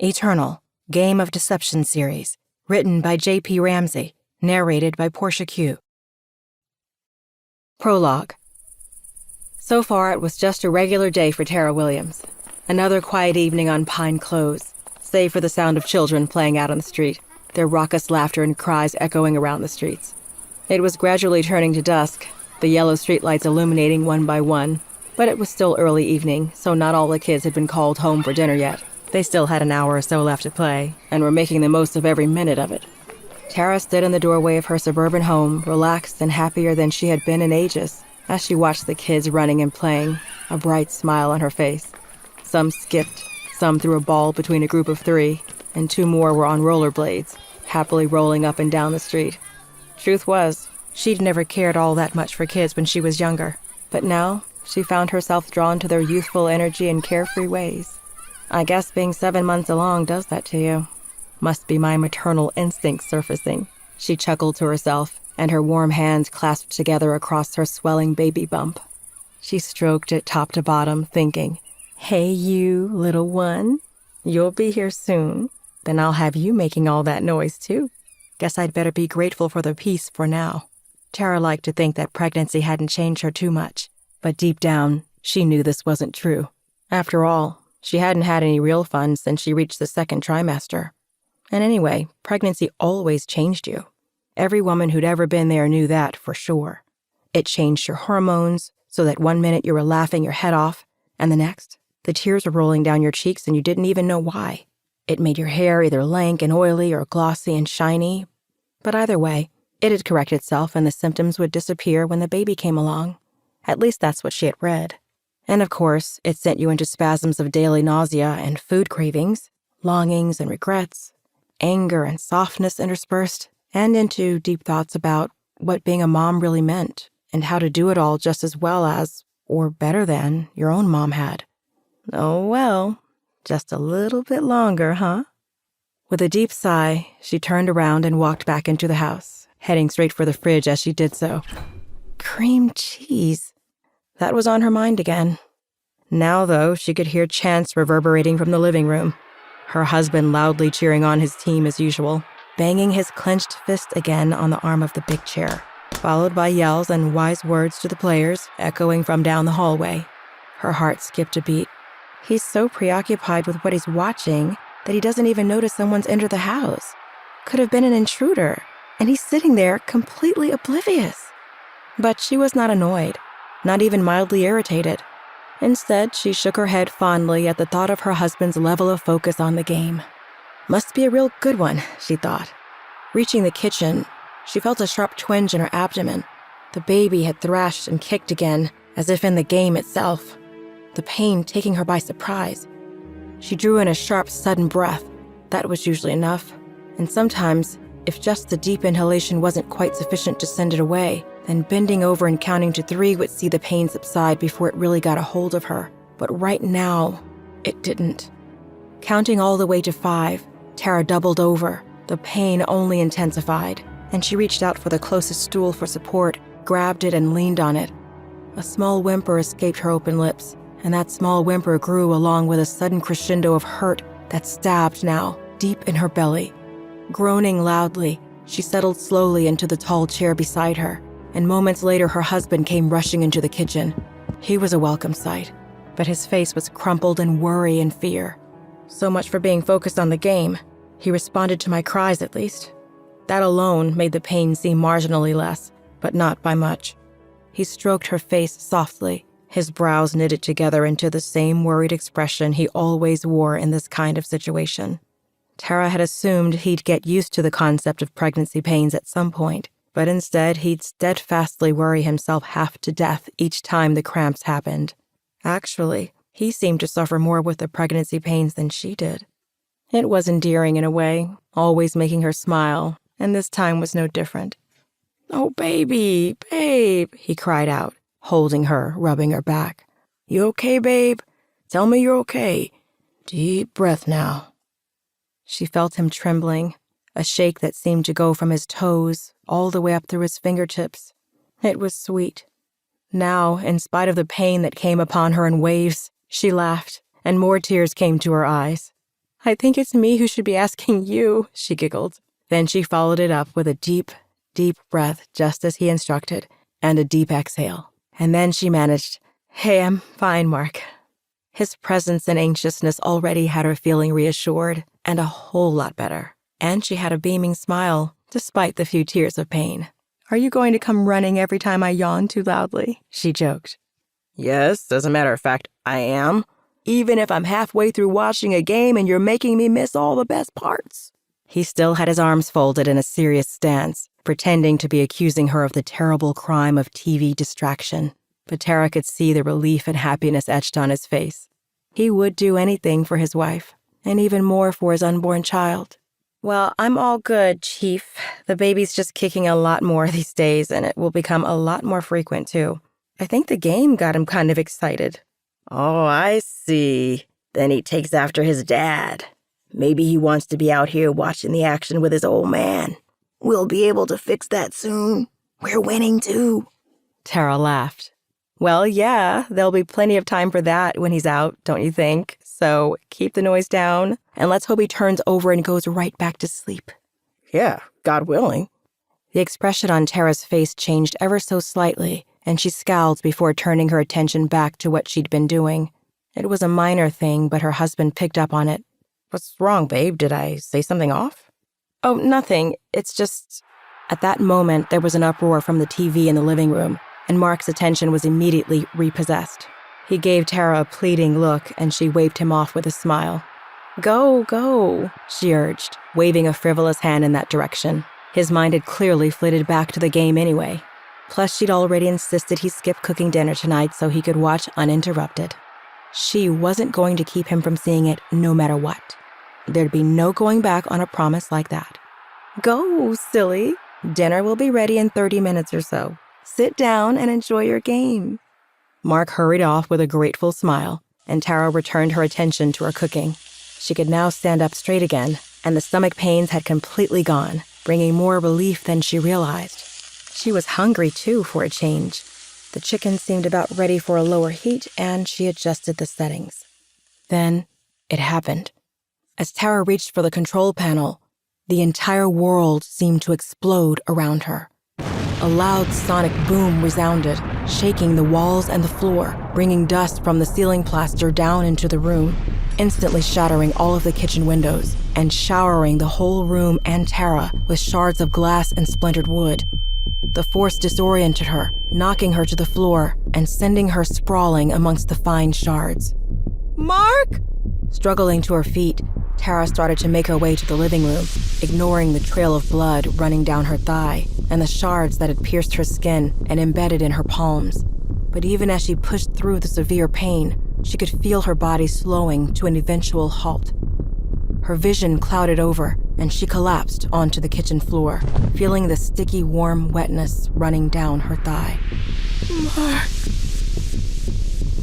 Eternal, Game of Deception series, written by J.P. Ramzy, narrated by Portia Q. Prologue. So far, it was just a regular day for Tara Williams. Another quiet evening on Pine Close, save for the sound of children playing out on the street, their raucous laughter and cries echoing around the streets. It was gradually turning to dusk, the yellow streetlights illuminating one by one, but it was still early evening, so not all the kids had been called home for dinner yet. They still had an hour or so left to play, and were making the most of every minute of it. Tara stood in the doorway of her suburban home, relaxed and happier than she had been in ages, as she watched the kids running and playing, a bright smile on her face. Some skipped, some threw a ball between a group of 3, and 2 more were on rollerblades, happily rolling up and down the street. Truth was, she'd never cared all that much for kids when she was younger, but now she found herself drawn to their youthful energy and carefree ways. I guess being 7 months along does that to you. Must be my maternal instinct surfacing, she chuckled to herself, and her warm hands clasped together across her swelling baby bump. She stroked it top to bottom, thinking, "Hey you, little one, you'll be here soon. Then I'll have you making all that noise too. Guess I'd better be grateful for the peace for now." Tara liked to think that pregnancy hadn't changed her too much, but deep down, she knew this wasn't true. After all, she hadn't had any real fun since she reached the 2nd trimester. And anyway, pregnancy always changed you. Every woman who'd ever been there knew that for sure. It changed your hormones, so that one minute you were laughing your head off, and the next, the tears were rolling down your cheeks and you didn't even know why. It made your hair either lank and oily or glossy and shiny. But either way, it'd correct itself and the symptoms would disappear when the baby came along. At least that's what she had read. And of course, it sent you into spasms of daily nausea and food cravings, longings and regrets, anger and softness interspersed, and into deep thoughts about what being a mom really meant and how to do it all just as well as, or better than, your own mom had. Oh well, just a little bit longer, huh? With a deep sigh, she turned around and walked back into the house, heading straight for the fridge as she did so. Cream cheese. That was on her mind again. Now, though, she could hear chants reverberating from the living room. Her husband loudly cheering on his team as usual, banging his clenched fist again on the arm of the big chair, followed by yells and wise words to the players echoing from down the hallway. Her heart skipped a beat. He's so preoccupied with what he's watching that he doesn't even notice someone's entered the house. Could have been an intruder, and he's sitting there completely oblivious. But she was not annoyed. Not even mildly irritated. Instead, she shook her head fondly at the thought of her husband's level of focus on the game. Must be a real good one, she thought. Reaching the kitchen, she felt a sharp twinge in her abdomen. The baby had thrashed and kicked again, as if in the game itself, the pain taking her by surprise. She drew in a sharp, sudden breath. That was usually enough. And sometimes, if just the deep inhalation wasn't quite sufficient to send it away, then bending over and counting to 3 would see the pain subside before it really got a hold of her. But right now, it didn't. Counting all the way to 5, Tara doubled over. The pain only intensified, and she reached out for the closest stool for support, grabbed it and leaned on it. A small whimper escaped her open lips, and that small whimper grew along with a sudden crescendo of hurt that stabbed now, deep in her belly. Groaning loudly, she settled slowly into the tall chair beside her, and moments later her husband came rushing into the kitchen. He was a welcome sight, but his face was crumpled in worry and fear. So much for being focused on the game. He responded to my cries at least. That alone made the pain seem marginally less, but not by much. He stroked her face softly, his brows knitted together into the same worried expression he always wore in this kind of situation. Tara had assumed he'd get used to the concept of pregnancy pains at some point, but instead he'd steadfastly worry himself half to death each time the cramps happened. Actually, he seemed to suffer more with the pregnancy pains than she did. It was endearing in a way, always making her smile, and this time was no different. "Oh, babe, he cried out, holding her, rubbing her back. "You okay, babe? Tell me you're okay. Deep breath now." She felt him trembling, a shake that seemed to go from his toes all the way up through his fingertips. It was sweet. Now, in spite of the pain that came upon her in waves, she laughed, and more tears came to her eyes. I think it's me who should be asking you, she giggled. Then she followed it up with a deep, deep breath just as he instructed, and a deep exhale. And then she managed, "Hey, I'm fine, Mark." His presence and anxiousness already had her feeling reassured and a whole lot better. And she had a beaming smile, despite the few tears of pain. "Are you going to come running every time I yawn too loudly?" she joked. "Yes, as a matter of fact, I am. Even if I'm halfway through watching a game and you're making me miss all the best parts." He still had his arms folded in a serious stance, pretending to be accusing her of the terrible crime of TV distraction. But Tara could see the relief and happiness etched on his face. He would do anything for his wife, and even more for his unborn child. "Well, I'm all good, Chief. The baby's just kicking a lot more these days, and it will become a lot more frequent, too. I think the game got him kind of excited." "Oh, I see. Then he takes after his dad. Maybe he wants to be out here watching the action with his old man. We'll be able to fix that soon. We're winning, too." Tara laughed. "Well, yeah, there'll be plenty of time for that when he's out, don't you think? So keep the noise down, and let's hope he turns over and goes right back to sleep." "Yeah, God willing." The expression on Tara's face changed ever so slightly, and she scowled before turning her attention back to what she'd been doing. It was a minor thing, but her husband picked up on it. "What's wrong, babe? Did I say something off?" "Oh, nothing. It's just..." At that moment, there was an uproar from the TV in the living room, and Mark's attention was immediately repossessed. He gave Tara a pleading look, and she waved him off with a smile. "Go, go," she urged, waving a frivolous hand in that direction. His mind had clearly flitted back to the game anyway. Plus, she'd already insisted he skip cooking dinner tonight so he could watch uninterrupted. She wasn't going to keep him from seeing it no matter what. There'd be no going back on a promise like that. "Go, silly. Dinner will be ready in 30 minutes or so. Sit down and enjoy your game." Mark hurried off with a grateful smile, and Tara returned her attention to her cooking. She could now stand up straight again, and the stomach pains had completely gone, bringing more relief than she realized. She was hungry, too, for a change. The chicken seemed about ready for a lower heat, and she adjusted the settings. Then it happened. As Tara reached for the control panel, the entire world seemed to explode around her. A loud sonic boom resounded, shaking the walls and the floor, bringing dust from the ceiling plaster down into the room, instantly shattering all of the kitchen windows and showering the whole room and Tara with shards of glass and splintered wood. The force disoriented her, knocking her to the floor and sending her sprawling amongst the fine shards. "Mark!" Struggling to her feet, Tara started to make her way to the living room, ignoring the trail of blood running down her thigh and the shards that had pierced her skin and embedded in her palms. But even as she pushed through the severe pain, she could feel her body slowing to an eventual halt. Her vision clouded over, and she collapsed onto the kitchen floor, feeling the sticky, warm wetness running down her thigh. "Mark."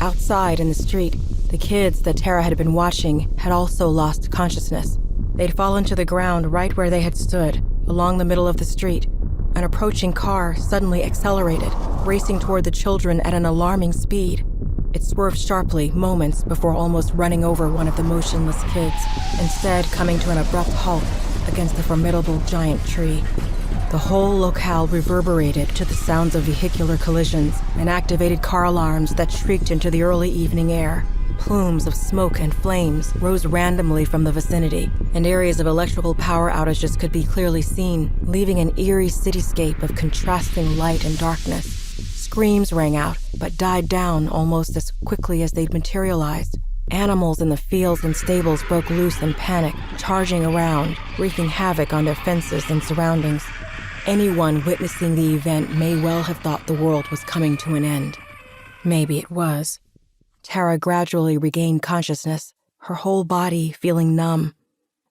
Outside in the street, the kids that Tara had been watching had also lost consciousness. They'd fallen to the ground right where they had stood, along the middle of the street. An approaching car suddenly accelerated, racing toward the children at an alarming speed. It swerved sharply moments before almost running over one of the motionless kids, instead coming to an abrupt halt against the formidable giant tree. The whole locale reverberated to the sounds of vehicular collisions and activated car alarms that shrieked into the early evening air. Plumes of smoke and flames rose randomly from the vicinity, and areas of electrical power outages could be clearly seen, leaving an eerie cityscape of contrasting light and darkness. Screams rang out, but died down almost as quickly as they'd materialized. Animals in the fields and stables broke loose in panic, charging around, wreaking havoc on their fences and surroundings. Anyone witnessing the event may well have thought the world was coming to an end. Maybe it was. Tara gradually regained consciousness, her whole body feeling numb.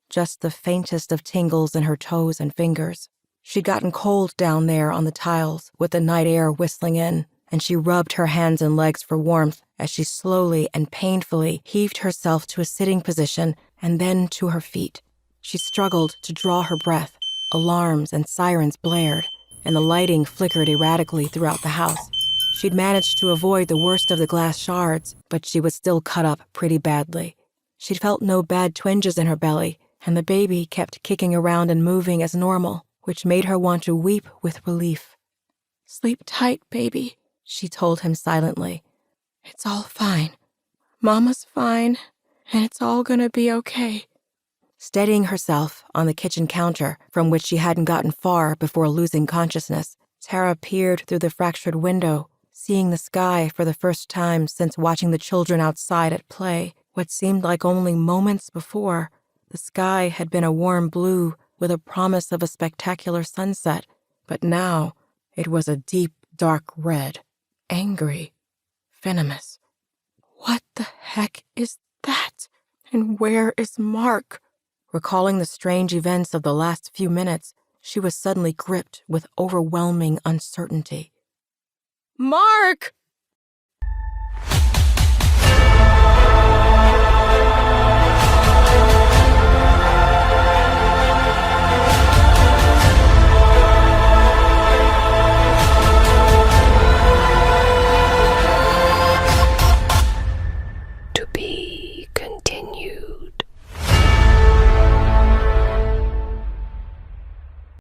Just the faintest of tingles in her toes and fingers. She'd gotten cold down there on the tiles with the night air whistling in, and she rubbed her hands and legs for warmth as she slowly and painfully heaved herself to a sitting position and then to her feet. She struggled to draw her breath. Alarms and sirens blared, and the lighting flickered erratically throughout the house. She'd managed to avoid the worst of the glass shards, but she was still cut up pretty badly. She'd felt no bad twinges in her belly, and the baby kept kicking around and moving as normal, which made her want to weep with relief. "Sleep tight, baby," she told him silently. "It's all fine. Mama's fine, and it's all gonna be okay." Steadying herself on the kitchen counter, from which she hadn't gotten far before losing consciousness, Tara peered through the fractured window, seeing the sky for the first time since watching the children outside at play. What seemed like only moments before, the sky had been a warm blue with a promise of a spectacular sunset, but now it was a deep, dark red, angry, venomous. What the heck is that? And where is Mark? Recalling the strange events of the last few minutes, she was suddenly gripped with overwhelming uncertainty. "Mark!"